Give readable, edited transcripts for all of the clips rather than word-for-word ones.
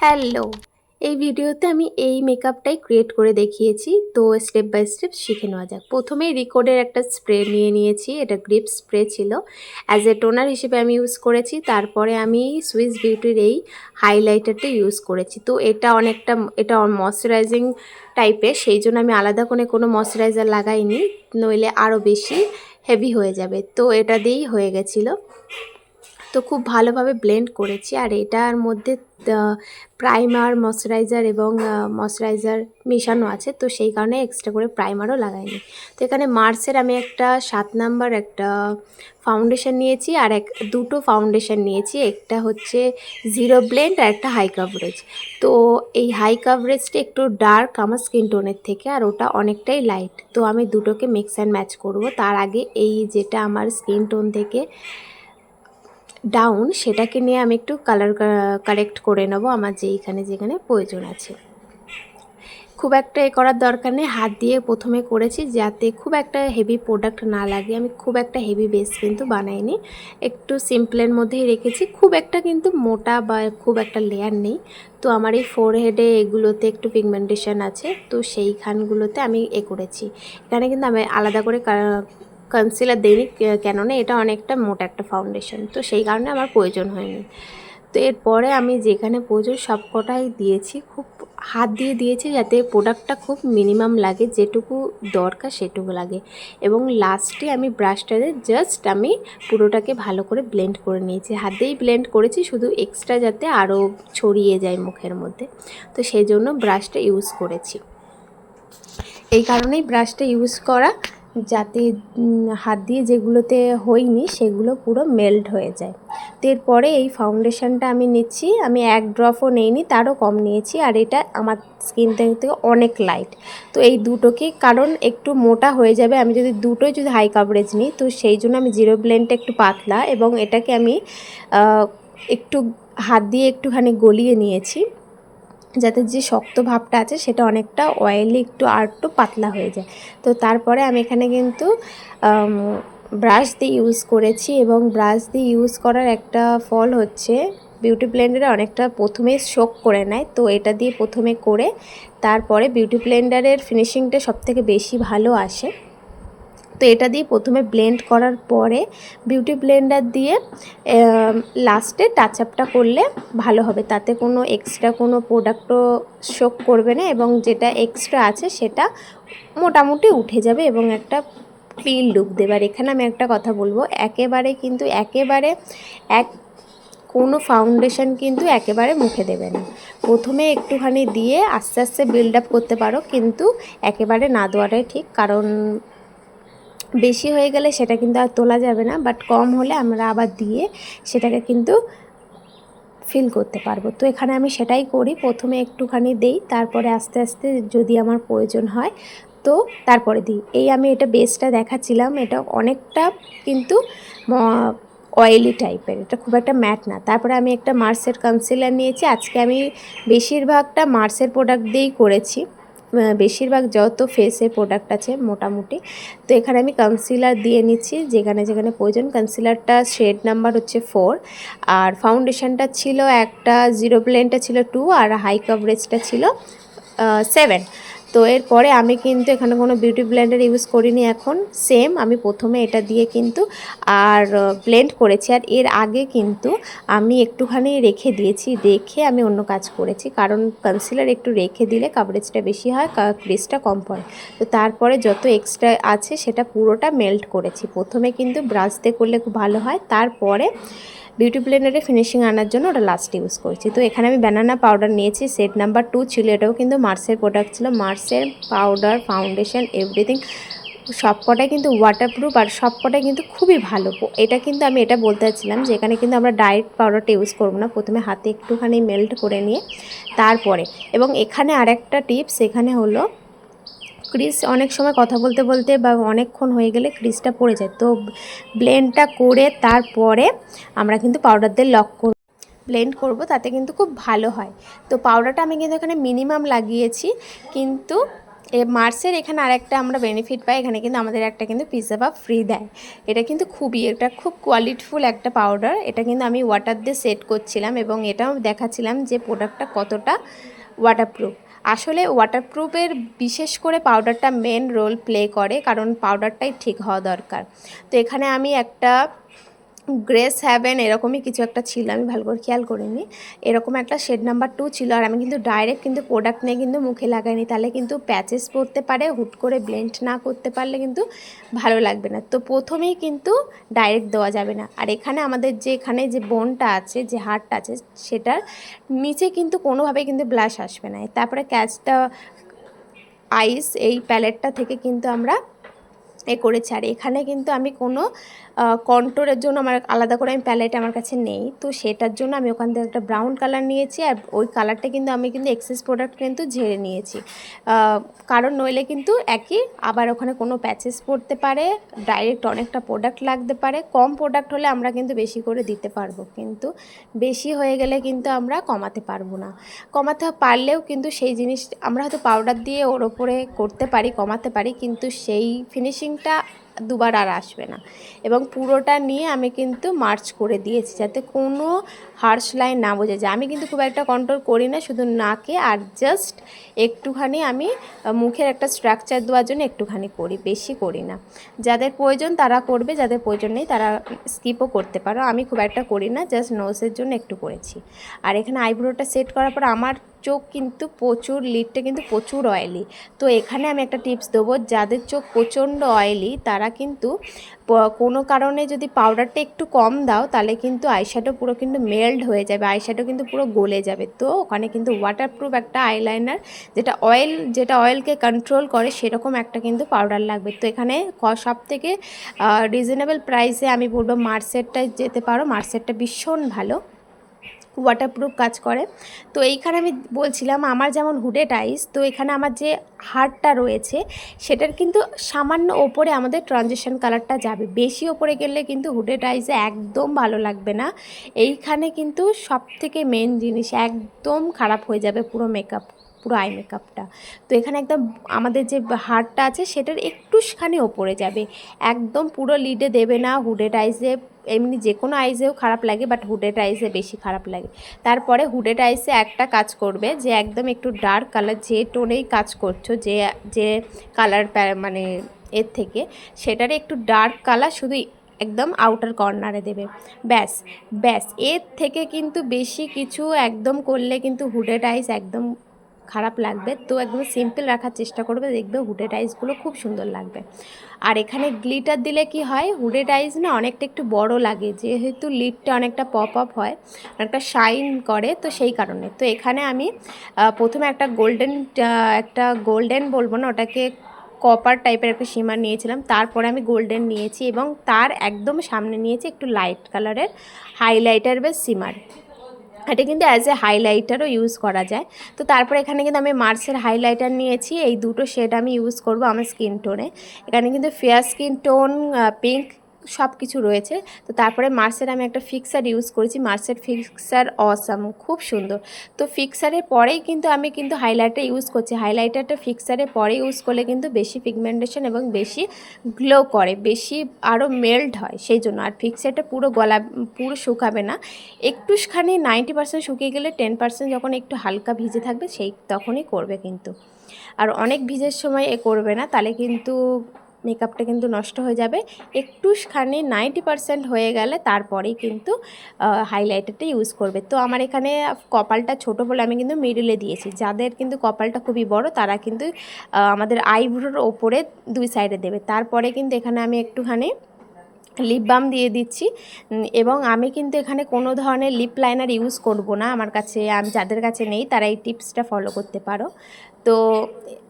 Hello, এই ভিডিওতে আমি এই মেকআপটাই ক্রিয়েট করে দেখিয়েছি। তো স্টেপ বাই স্টেপ শিখে নেওয়া যাক। প্রথমেই রিকোডের একটা স্প্রে নিয়ে নিয়েছি, এটা গ্রিপ স্প্রে ছিল, অ্যাজ এ টোনার হিসেবে আমি ইউজ করেছি। তারপরে আমি সুইস বিউটির এই হাইলাইটারটা ইউজ করেছি। তো এটা ময়শ্চারাইজিং টাইপের, সেই জন্য আমি আলাদা করে কোনো ময়শ্চারাইজার লাগাইনি, নইলে আরও বেশি হেভি হয়ে যাবে। তো এটা দিয়েই হয়ে গেছিলো। তো খুব ভালোভাবে ব্লেন্ড করেছি। আর এটার মধ্যে প্রাইমার, ময়শ্চারাইজার এবং ময়শ্চারাইজার মেশানো আছে, তো সেই কারণে এক্সট্রা করে প্রাইমারও লাগাইনি। তো এখানে মার্সের আমি একটা 7 নাম্বার একটা ফাউন্ডেশন নিয়েছি, আর দুটো ফাউন্ডেশন নিয়েছি। একটা হচ্ছে জিরো ব্লেন্ড আর একটা হাই কাভারেজ। তো এই হাই কাভারেজটা একটু ডার্ক আমার স্কিন টোনের থেকে, আর ওটা অনেকটাই লাইট। তো আমি দুটোকে মিক্স অ্যান্ড ম্যাচ করব। তার আগে এই যেটা আমার স্কিন টোন থেকে ডাউন, সেটাকে নিয়ে আমি একটু কারেক্ট করে নেব আমার যেখানে প্রয়োজন আছে। খুব একটা করার দরকার নেই, হাত দিয়ে প্রথমে করেছি যাতে খুব একটা হেভি প্রোডাক্ট না লাগে। আমি খুব একটা হেভি বেস কিন্তু বানাইনি, একটু সিম্পলের মধ্যেই রেখেছি। খুব একটা কিন্তু মোটা বা খুব একটা লেয়ার নেই। তো আমার এই ফোরহেডে এগুলোতে একটু পিগমেন্টেশন আছে, তো সেইখানগুলোতে আমি করেছি। এখানে কিন্তু আমি আলাদা করে কনসিলার দিইনি, কেননা এটা অনেকটা মোটা একটা ফাউন্ডেশন, তো সেই কারণে আমার প্রয়োজন হয়নি। তো এরপরে আমি যেখানে প্রয়োজন সব কটাই দিয়েছি, খুব হাত দিয়ে দিয়েছি যাতে প্রোডাক্টটা খুব মিনিমাম লাগে, যেটুকু দরকার সেটুকু লাগে। এবং লাস্টে আমি ব্রাশটাতে জাস্ট আমি পুরোটাকে ভালো করে ব্লেন্ড করে নিয়েছি। হাত দিয়েই ব্লেন্ড করেছি, শুধু এক্সট্রা যাতে আরও ছড়িয়ে যায় মুখের মধ্যে, তো সেই জন্য ব্রাশটা ইউজ করেছি। এই কারণেই ব্রাশটা ইউজ করা, যাতে হাত দিয়ে যেগুলোতে হয়নি সেগুলো পুরো মেল্ট হয়ে যায়। তো এরপরে এই ফাউন্ডেশনটা আমি নিচ্ছি, আমি 1 ড্রপও নেইনি, তারও কম নিয়েছি। আর এটা আমার স্কিন থেকে অনেক লাইট। তো এই দুটোকে, কারণ একটু মোটা হয়ে যাবে আমি যদি হাই কাভারেজ নিই, তো সেই জন্য আমি জিরো ব্লেন্ডটা একটু পাতলা, এবং এটাকে আমি একটু হাত দিয়ে একটুখানি গলিয়ে নিয়েছি, যাতে যে শক্ত ভাবটা আছে সেটা অনেকটা অয়েলি আর একটু পাতলা হয়ে যায়। তো তারপরে আমি এখানে কিন্তু ব্রাশ দিয়ে ইউজ করেছি, এবং ব্রাশ দিয়ে ইউজ করার একটা ফল হচ্ছে বিউটি ব্লেন্ডারে অনেকটা প্রথমে সোক করে নেয়। তো এটা দিয়ে প্রথমে করে তারপরে বিউটি ব্লেন্ডারের ফিনিশিংটা সবথেকে বেশি ভালো আসে। তো এটা দিয়ে প্রথমে ব্লেন্ড করার পরে বিউটি ব্লেন্ডার দিয়ে লাস্টে টাচ আপটা করলে ভালো হবে, তাতে কোনো এক্সট্রা কোনো প্রোডাক্টও শোক করবে না, এবং যেটা এক্সট্রা আছে সেটা মোটামুটি উঠে যাবে এবং একটা ক্লিন লুক দেবে। আর এখানে আমি একটা কথা বলবো, একেবারে কোনো ফাউন্ডেশন কিন্তু একেবারে মুখে দেবে না। প্রথমে একটুখানি দিয়ে আস্তে আস্তে বিল্ড আপ করতে পারো, কিন্তু একেবারে না দেওয়াটাই ঠিক, কারণ বেশি হয়ে গেলে সেটা কিন্তু আর তোলা যাবে না, বাট কম হলে আমরা আবার দিয়ে সেটাকে কিন্তু ফিল করতে পারবো। তো এখানে আমি সেটাই করি, প্রথমে একটুখানি দেই, তারপরে আস্তে আস্তে যদি আমার প্রয়োজন হয় তো তারপরে দিই। আমি এটা বেসটা দেখাচ্ছিলাম, এটা অনেকটা কিন্তু অয়েলি টাইপের, এটা খুব একটা ম্যাট না। তারপরে আমি একটা মার্সের কনসিলার নিয়েছি। আজকে আমি বেশিরভাগটা মার্সের প্রোডাক্ট দিয়েই করেছি, বেশিরভাগ যত ফেসের প্রোডাক্ট আছে মোটামুটি। তো এখানে আমি কনসিলার দিয়ে নিচ্ছি যেখানে প্রয়োজন। কনসিলারটা শেড নাম্বার হচ্ছে 4, আর ফাউন্ডেশনটা ছিল একটা জিরো ব্লেন্ডটা ছিল 2, আর হাই কাভারেজটা ছিল 7। তো এরপরে আমি কিন্তু এখানে কোনো বিউটি ব্লেন্ডার ইউজ করিনি। এখন সেম আমি প্রথমে এটা দিয়ে কিন্তু আর ব্লেন্ড করেছি, আর এর আগে কিন্তু আমি একটুখানি রেখে আমি অন্য কাজ করেছি, কারণ কনসিলার একটু রেখে দিলে কাভারেজটা বেশি হয়, ক্রিজটা কম পড়ে। তো তারপরে যত এক্সট্রা আছে সেটা পুরোটা মেল্ট করেছি। প্রথমে কিন্তু ব্রাশ দিয়ে করলে খুব ভালো হয়, তারপরে বিউটি ব্লেন্ডারে ফিনিশিং আনার জন্য ওটা লাস্ট ইউজ করেছি। তো এখানে আমি ব্যানানা পাউডার নিয়েছি, সেট নাম্বার 2 ছিল, এটাও কিন্তু মার্সের প্রোডাক্ট ছিল। মার্সের পাউডার, ফাউন্ডেশন, এভরিথিং সবকটাই কিন্তু ওয়াটারপ্রুফ, আর সবকটাই কিন্তু খুবই ভালো। এটা কিন্তু আমি এটা বলতে চাচ্ছিলাম যে এখানে কিন্তু আমরা ডাইরেক্ট পাউডারটা ইউজ করবো না, প্রথমে হাতে একটুখানি মেল্ট করে নিয়ে তারপরে। এবং এখানে আরেকটা টিপস, এখানে হলো ক্রিজ অনেক সময় কথা বলতে বলতে বা অনেকক্ষণ হয়ে গেলে ক্রিজটা পড়ে যায়। তো ব্লেন্ডটা করে তারপরে আমরা কিন্তু পাউডার দিয়ে ব্লেন্ড করব, তাতে কিন্তু খুব ভালো হয়। তো পাউডারটা আমি কিন্তু এখানে মিনিমাম লাগিয়েছি, কিন্তু মার্সের এখানে আরেকটা আমরা বেনিফিট পাই, এখানে কিন্তু আমাদের একটা কিন্তু পিৎজা পাফ ফ্রি দেয়। এটা কিন্তু এটা খুব কোয়ালিটিফুল একটা পাউডার। এটা কিন্তু আমি ওয়াটার দিয়ে সেট করছিলাম এবং এটাও দেখাচ্ছিলাম যে প্রোডাক্টটা কতটা ওয়াটারপ্রুফ। আসলে ওয়াটারপ্রুফের বিশেষ করে পাউডারটা মেন রোল প্লে করে, কারণ পাউডারটাই ঠিক হওয়া দরকার। তো এখানে আমি একটা গ্রেস হ্যাভেন এরকমই কিছু একটা ছিল, আমি ভালো করে খেয়াল করিনি, এরকম একটা শেড নাম্বার 2 ছিল। আর আমি কিন্তু ডাইরেক্ট কিন্তু প্রোডাক্ট নিয়ে কিন্তু মুখে লাগাইনি, তাহলে কিন্তু প্যাচেস পড়তে পারে, হুট করে ব্লেন্ড না করতে পারলে কিন্তু ভালো লাগবে না। তো প্রথমেই কিন্তু ডাইরেক্ট দেওয়া যাবে না। আর এখানে আমাদের যে এখানে যে বোনটা আছে, যে হাড়টা আছে, সেটার নিচে কিন্তু কোনোভাবে কিন্তু ব্লাশ আসবে না। তারপরে ক্যাচটা আইস এই প্যালেটটা থেকে কিন্তু আমরা করেছি। আর এখানে কিন্তু আমি কোনো কন্ট্রোলের জন্য আমার আলাদা করে আমি প্যালেট আমার কাছে নেই, তো সেটার জন্য আমি ওখান থেকে একটা ব্রাউন কালার নিয়েছি। আর ওই কালারটা কিন্তু আমি কিন্তু এক্সেস প্রোডাক্ট কিন্তু ঝেড়ে নিয়েছি, কারণ নইলে কিন্তু একই আবার ওখানে কোনো প্যাচেস পড়তে পারে, ডাইরেক্ট অনেকটা প্রোডাক্ট লাগতে পারে। কম প্রোডাক্ট হলে আমরা কিন্তু বেশি করে দিতে পারবো, কিন্তু বেশি হয়ে গেলে কিন্তু আমরা কমাতে পারবো না। কমাতে পারলেও কিন্তু সেই জিনিস আমরা হয়তো পাউডার দিয়ে ওর ওপরে করতে পারি, কমাতে পারি, কিন্তু সেই ফিনিশিংটা দুবার আর আসবে না। এবং পুরোটা নিয়ে আমি কিন্তু মার্চ করে দিয়েছি যাতে কোনো হার্শ লাইন না বোঝা যায়। আমি কিন্তু খুব একটা কন্ট্রোল করি না, শুধু নাকে আর জাস্ট একটুখানি আমি মুখের একটা স্ট্রাকচার দেওয়ার জন্য একটুখানি করি, বেশি করি না। যাদের প্রয়োজন তারা করবে, যাদের প্রয়োজন নেই তারা স্কিপও করতে পারো। আমি খুব একটা করি না, জাস্ট নোজের জন্য একটু করেছি। আর এখানে আইব্রোটা সেট করার পর আমার চোখ কিন্তু প্রচুর, লিডটা কিন্তু প্রচুর অয়েলি। তো এখানে আমি একটা টিপস দেবো, যাদের চোখ প্রচণ্ড অয়েলি তারা কিন্তু কোনো কারণে যদি পাউডারটা একটু কম দাও তাহলে কিন্তু আইশ্যাডো পুরো কিন্তু মেল্ট হয়ে যাবে, আইশ্যাডো কিন্তু পুরো গলে যাবে। তো ওখানে কিন্তু ওয়াটারপ্রুফ একটা আইলাইনার, যেটা অয়েলকে কন্ট্রোল করে, সেরকম একটা কিন্তু পাউডার লাগবে। তো এখানে সব থেকে রিজনেবল প্রাইসে আমি বলবো মার্সেরটায় যেতে পারো। মার্সেরটা ভীষণ ভালো, ওয়াটারপ্রুফ কাজ করে। তো এইখানে আমি বলছিলাম আমার যেমন হুডেড আইস, তো এখানে আমার যে হাড়টা রয়েছে সেটার কিন্তু সামান্য ওপরে আমাদের ট্রানজিশন কালারটা যাবে, বেশি ওপরে গেলে কিন্তু হুডেড আইসে একদম ভালো লাগবে না। এইখানে কিন্তু সব থেকে মেন জিনিস, একদম খারাপ হয়ে যাবে পুরো মেকআপ, পুরো আই মেকআপটা। তো এখানে একদম আমাদের যে হাড়টা আছে সেটার একটুখানি ওপরে যাবে, একদম পুরো লিডে দেবে না। হুডেড আইসে এমনি যে কোনো আইসেও খারাপ লাগে, বাট হুডেড আইসে বেশি খারাপ লাগে। তারপরে হুডেড আইসে একটা কাজ করবে যে একদম একটু ডার্ক কালার, যে টোনেই কাজ করছো, যে যে কালার মানে এর থেকে, সেটারে একটু ডার্ক কালার শুধু একদম আউটার কর্নারে দেবে, ব্যাস ব্যাস। এর থেকে কিন্তু বেশি কিছু একদম করলে কিন্তু হুডেড আইস একদম খারাপ লাগবে। তো একদম সিম্পল রাখার চেষ্টা করবে, দেখবে হুডেড আইসগুলো খুব সুন্দর লাগবে। আর এখানে গ্লিটার দিলে কি হয়, হুডেড আইস না অনেকটা একটু বড় লাগে, যেহেতু লিডটা অনেকটা পপ আপ হয়, অনেকটা শাইন করে, তো সেই কারণে। তো এখানে আমি প্রথমে একটা গোল্ডেন বলবো না, ওটাকে কপার টাইপের একটা শিমার নিয়েছিলাম, তারপরে আমি গোল্ডেন নিয়েছি এবং তার একদম সামনে নিয়েছি একটু লাইট কালারের হাইলাইটার বা শিমার। এটা কিন্তু অ্যাজ এ হাইলাইটারও ইউজ করা যায়। তো তারপরে এখানে কিন্তু আমি মার্সের হাইলাইটার নিয়েছি, এই দুটো শেড আমি ইউজ করব আমার স্কিন টোনে। এখানে কিন্তু ফেয়ার স্কিন টোন, পিঙ্ক সব কিছু রয়েছে। তো তারপরে মার্সের আমি একটা ফিক্সার ইউজ করেছি, মার্সের ফিক্সার অসাম, খুব সুন্দর। তো ফিক্সারের পরেই কিন্তু আমি কিন্তু হাইলাইটার ইউজ করছি, হাইলাইটারটা ফিক্সারের পরে ইউজ করলে কিন্তু বেশি পিগমেন্টেশন এবং বেশি গ্লো করে, বেশি আরও মেল্ট হয় সেই জন্য। আর ফিক্সারটা পুরো শুকাবে না, একটুখানি 90% শুকিয়ে গেলে 10% যখন একটু হালকা ভিজে থাকবে সেই তখনই করবে কিন্তু। আর অনেক ভিজের সময় করবে না, তাহলে কিন্তু মেকআপটা কিন্তু নষ্ট হয়ে যাবে। একটুখানি 90% হয়ে গেলে তারপরেই কিন্তু হাইলাইটারটা ইউজ করবে। তো আমার এখানে কপালটা ছোট বলে আমি কিন্তু মিডলে দিয়েছি, যাদের কিন্তু কপালটা খুবই বড় তারা কিন্তু আমাদের আইব্রোর ওপরে দুই সাইডে দেবে। তারপরে কিন্তু এখানে আমি একটুখানি লিপ বাম দিয়ে দিচ্ছি। এবং আমি কিন্তু এখানে কোনো ধরনের লিপ লাইনার ইউজ করব না, আমার কাছে, আমি যাদের কাছে নেই তারা এই টিপসটা ফলো করতে পারো। তো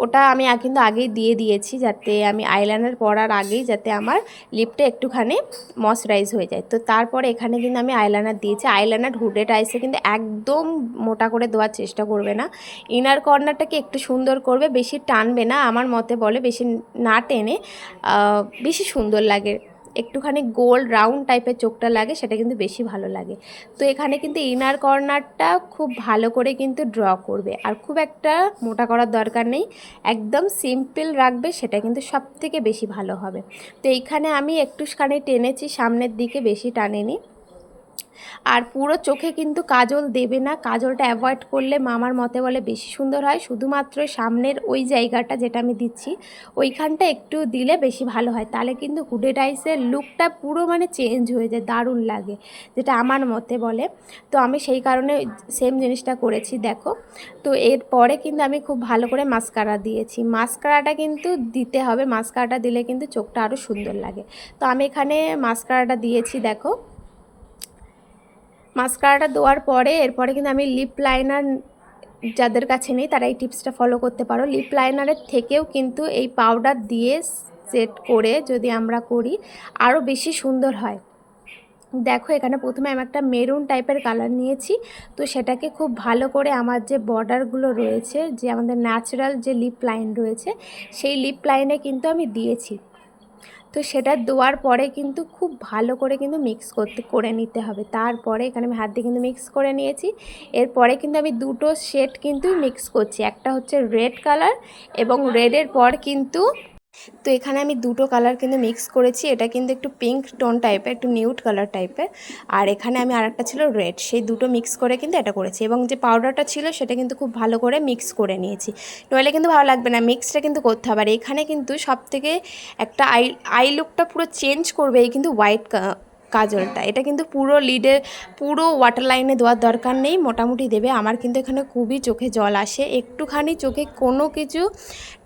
ওটা আমি কিন্তু আগেই দিয়ে দিয়েছি, যাতে আমি আইলাইনার পরার আগেই যাতে আমার লিপটা একটুখানি ময়শ্চারাইজ হয়ে যায়। তো তারপরে এখানে কিন্তু আমি আইলাইনার দিয়েছি। আইলাইনার হুডেড আইসে কিন্তু একদম মোটা করে দেওয়ার চেষ্টা করবে না, ইনার কর্নারটাকে একটু সুন্দর করবে, বেশি টানবে না, আমার মতে বলে বেশি না টেনে বেশি সুন্দর লাগে একটুখানি গোল রাউন্ড টাইপের চোখটা লাগে, সেটা কিন্তু বেশি ভালো লাগে। তো এখানে কিন্তু ইনার কর্নারটা খুব ভালো করে কিন্তু ড্র করবে, আর খুব একটা মোটা করার দরকার নেই, একদম সিম্পল রাখবে, সেটা কিন্তু সব থেকে বেশি ভালো হবে। তো এইখানে আমি একটুখানি টেনেছি সামনের দিকে, বেশি টানেনি। আর পুরো চোখে কিন্তু কাজল দেবে না, কাজলটা অ্যাভয়েড করলে মামার মতে বলে বেশি সুন্দর হয়। শুধুমাত্র সামনের ওই জায়গাটা যেটা আমি দিচ্ছি ওইখানটা একটু দিলে বেশি ভালো হয়, তাহলে কিন্তু হুডেড আইসের লুকটা পুরো মানে চেঞ্জ হয়ে যায়, দারুণ লাগে, যেটা আমার মতে বলে। তো আমি সেই কারণে সেম জিনিসটা করেছি দেখো। তো এরপরে কিন্তু আমি খুব ভালো করে মাস্কারা দিয়েছি, মাস্কারাটা কিন্তু দিতে হবে, মাস্কারাটা দিলে কিন্তু চোখটা আরও সুন্দর লাগে। তো আমি এখানে মাস্কারাটা দিয়েছি দেখো। মাস্কারাটা দেওয়ার পরে এরপরে কিন্তু আমি লিপ লাইনার, যাদের কাছে নেই তারা এই টিপসটা ফলো করতে পারো। লিপ লাইনারের থেকেও কিন্তু এই পাউডার দিয়ে সেট করে যদি আমরা করি আরও বেশি সুন্দর হয়। দেখো এখানে প্রথমে আমি একটা মেরুন টাইপের কালার নিয়েছি, তো সেটাকে খুব ভালো করে আমার যে বর্ডারগুলো রয়েছে, যে আমাদের ন্যাচারাল যে লিপ লাইন রয়েছে সেই লিপ লাইনে কিন্তু আমি দিয়েছি। তো সেটা দেওয়ার পরে কিন্তু খুব ভালো করে কিন্তু মিক্স করে নিতে হবে। তারপরে এখানে আমি হাত দিয়ে কিন্তু মিক্স করে নিয়েছি। এরপরে কিন্তু আমি দুটো শেড কিন্তু মিক্স করছি, একটা হচ্ছে রেড কালার এবং রেডের পর কিন্তু, তো এখানে আমি দুটো কালার কিন্তু মিক্স করেছি, এটা কিন্তু একটু পিঙ্ক টোন টাইপের, একটু নিউড কালার টাইপের, আর এখানে আমি আরেকটা ছিল রেড, সেই দুটো মিক্স করে কিন্তু এটা করেছি। এবং যে পাউডারটা ছিল সেটা কিন্তু খুব ভালো করে মিক্স করে নিয়েছি, নইলে কিন্তু ভালো লাগবে না, মিক্সটা কিন্তু করতে হবে। আর এখানে কিন্তু সবথেকে একটা আই লুকটা পুরো চেঞ্জ করবে এই কিন্তু হোয়াইট কাজলটা, এটা কিন্তু পুরো লিডে পুরো ওয়াটার লাইনে দেওয়ার দরকার নেই, মোটামুটি দেবে। আমার কিন্তু এখানে খুবই চোখে জল আসে, একটুখানি চোখে কোনো কিছু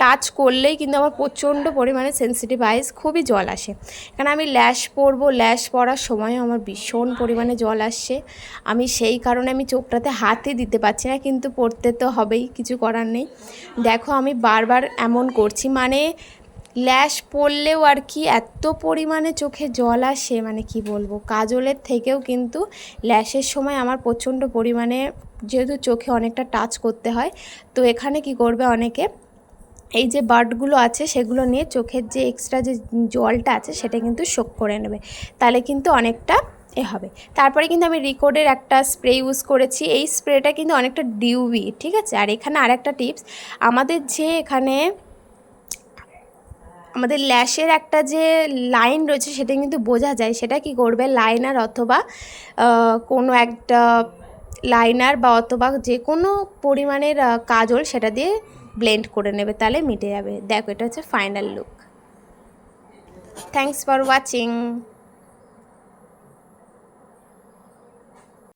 টাচ করলেই কিন্তু আমার প্রচণ্ড পরিমাণে সেন্সিটিভ আইস, খুবই জল আসে। কারণ আমি ল্যাশ পরবো, ল্যাশ পরার সময় আমার ভীষণ পরিমাণে জল আসছে, আমি সেই কারণে আমি চোখটাতে হাতই দিতে পারছি না, কিন্তু পরতে তো হবেই, কিছু করার নেই। দেখো আমি বারবার এমন করছি, মানে ল্যাশ পরলেও আর কি এত পরিমাণে চোখে জল আসে, মানে কি বলবো, কাজলের থেকেও কিন্তু ল্যাশের সময় আমার প্রচণ্ড পরিমাণে, যেহেতু চোখে অনেকটা টাচ করতে হয়, তো এখানে কি করবে অনেকে এই যে বার্ডগুলো আছে সেগুলো নিয়ে চোখের যে এক্সট্রা যে জলটা আছে সেটা কিন্তু শোক করে নেবে, তাহলে কিন্তু অনেকটা হবে। তারপরে কিন্তু আমি রিকোডের একটা স্প্রে ইউজ করেছি, এই স্প্রেটা কিন্তু অনেকটা ডিউবি, ঠিক আছে। আর এখানে আরেকটা টিপস, আমাদের যে এখানে আমাদের ল্যাশের একটা যে লাইন রয়েছে সেটা কিন্তু বোঝা যায়, সেটা কি করবে, লাইনার অথবা কোনো একটা লাইনার বা অথবা যে কোনো পরিমাণের কাজল সেটা দিয়ে ব্লেন্ড করে নেবে, তাহলে মিটে যাবে। দেখো এটা হচ্ছে final look. Thanks for watching.